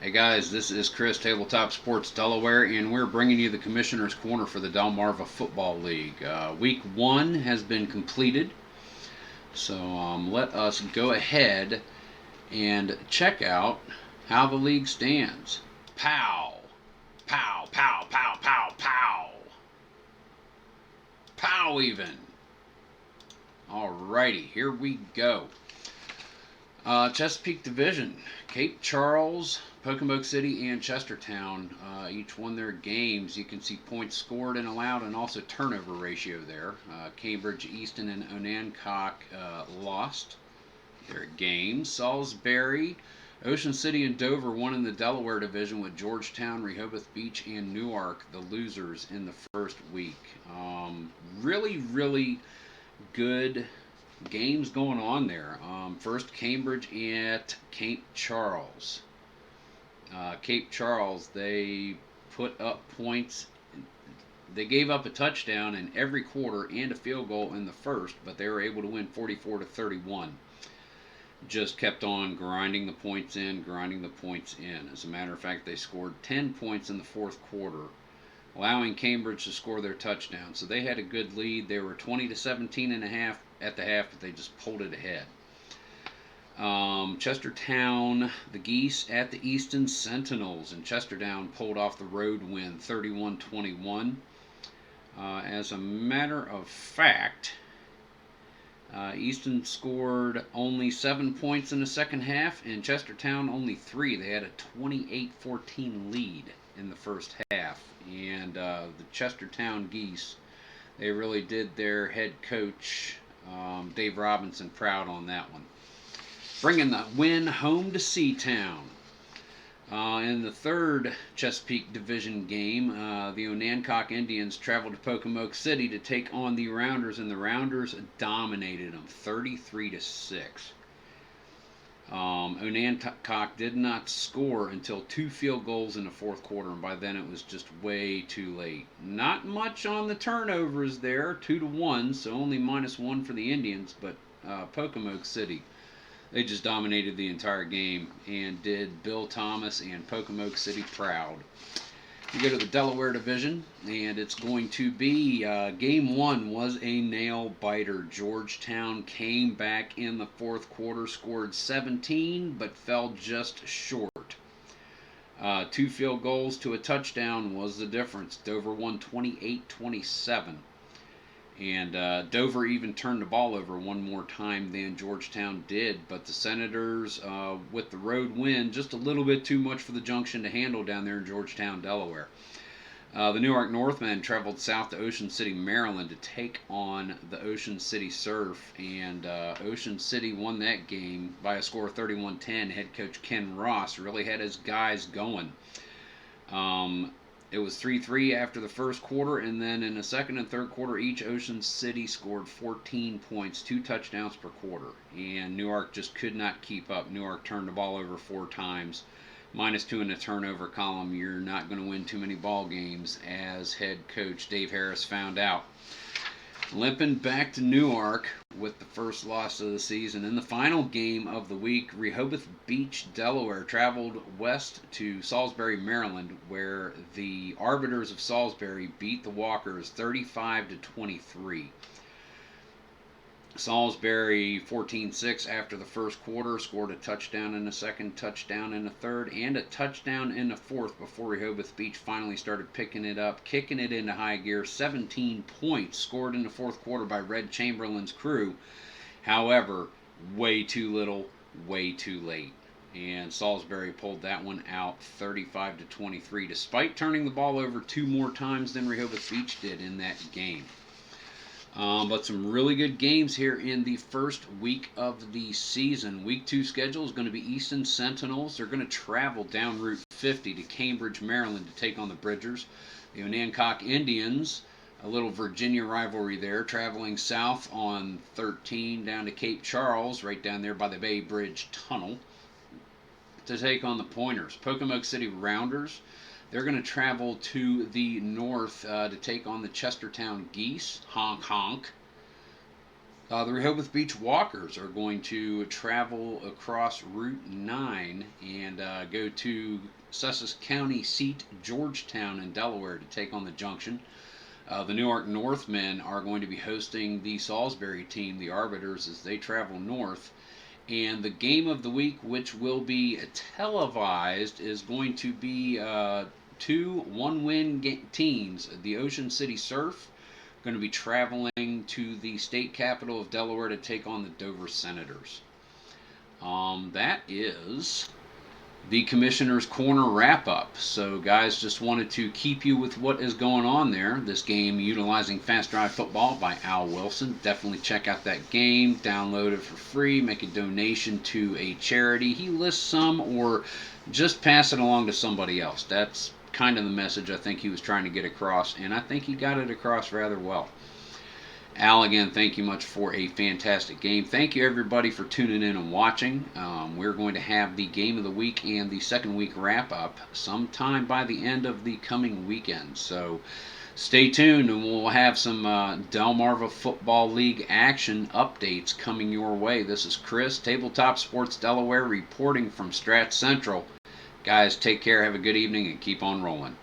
Hey guys, this is Chris, Tabletop Sports Delaware, and we're bringing you the Commissioner's Corner for the Delmarva Football League. Week 1 has been completed, so let us go ahead and check out how the league stands. Pow! Pow, pow, pow, pow, pow! Pow even! Alrighty, here we go. Chesapeake Division, Cape Charles, Pocomoke City, and Chestertown each won their games. You can see points scored and allowed, and also turnover ratio there. Cambridge, Easton, and Onancock lost their games. Salisbury, Ocean City, and Dover won in the Delaware Division, with Georgetown, Rehoboth Beach, and Newark the losers in the first week. Really good games going on there. First, Cambridge at Cape Charles. Cape Charles, they put up points. They gave up a touchdown in every quarter and a field goal in the first, but they were able to win 44-31. Just kept on grinding the points in. As a matter of fact, they scored 10 points in the fourth quarter, allowing Cambridge to score their touchdown. So they had a good lead. They were 20-17 and a half at the half, but they just pulled it ahead. Chestertown, the Geese at the Easton Sentinels, and Chestertown pulled off the road win 31-21. As a matter of fact, Easton scored only 7 points in the second half, and Chestertown only 3. They had a 28-14 lead in the first half. And the Chestertown Geese, they really did their head coach, Dave Robinson, proud on that one. Bringing the win home to Seatown. In the third Chesapeake Division game, the Onancock Indians traveled to Pocomoke City to take on the Rounders, and the Rounders dominated them 33-6. Onancock did not score until 2 field goals in the fourth quarter, and by then it was just way too late. Not much on the turnovers there, 2-1, so only -1 for the Indians, but Pocomoke City, they just dominated the entire game and did Bill Thomas and Pocomoke City proud. You go to the Delaware Division, and it's going to be game 1 was a nail-biter. Georgetown came back in the fourth quarter, scored 17, but fell just short. 2 field goals to a touchdown was the difference. Dover won 28-27. And Dover even turned the ball over one more time than Georgetown did. But the Senators, with the road win, just a little bit too much for the Junction to handle down there in Georgetown, Delaware. The Newark Northmen traveled south to Ocean City, Maryland to take on the Ocean City Surf. And Ocean City won that game by a score of 31-10. Head coach Ken Ross really had his guys going. It was 3-3 after the first quarter, and then in the second and third quarter, each Ocean City scored 14 points, 2 touchdowns per quarter, and Newark just could not keep up. Newark turned the ball over 4 times, -2 in the turnover column. You're not going to win too many ball games, as head coach Dave Harris found out. Limping back to Newark with the first loss of the season. In the final game of the week, Rehoboth Beach, Delaware traveled west to Salisbury, Maryland, where the Arbiters of Salisbury beat the Walkers 35-23. Salisbury 14-6 after the first quarter, scored a touchdown in the second, touchdown in the third, and a touchdown in the fourth before Rehoboth Beach finally started picking it up, kicking it into high gear. 17 points scored in the fourth quarter by Red Chamberlain's crew. However, way too little, way too late. And Salisbury pulled that one out 35-23, despite turning the ball over 2 more times than Rehoboth Beach did in that game. But some really good games here in the first week of the season. Week 2 schedule is going to be Easton Sentinels. They're going to travel down Route 50 to Cambridge, Maryland to take on the Bridgers. The Onancock Indians, a little Virginia rivalry there, traveling south on 13 down to Cape Charles, right down there by the Bay Bridge Tunnel, to take on the Pointers. Pocomoke City Rounders, they're going to travel to the north to take on the Chestertown Geese. Honk, honk. The Rehoboth Beach Walkers are going to travel across Route 9 and go to Sussex County seat Georgetown in Delaware to take on the Junction. The Newark Northmen are going to be hosting the Salisbury team, the Arbiters, as they travel north. And the game of the week, which will be televised, is going to be two one-win teams. The Ocean City Surf going to be traveling to the state capital of Delaware to take on the Dover Senators. That is the Commissioner's Corner wrap-up. So, guys, just wanted to keep you with what is going on there. This game utilizing Fast Drive Football by Al Wilson. Definitely check out that game. Download it for free. Make a donation to a charity. He lists some, or just pass it along to somebody else. That's kind of the message I think he was trying to get across, and I think he got it across rather well. Al, again, thank you much for a fantastic game. Thank you, everybody, for tuning in and watching. We're going to have the game of the week and the second week wrap-up sometime by the end of the coming weekend. So stay tuned, and we'll have some Delmarva Football League action updates coming your way. This is Chris, Tabletop Sports Delaware, reporting from Strat Central. Guys, take care, have a good evening, and keep on rolling.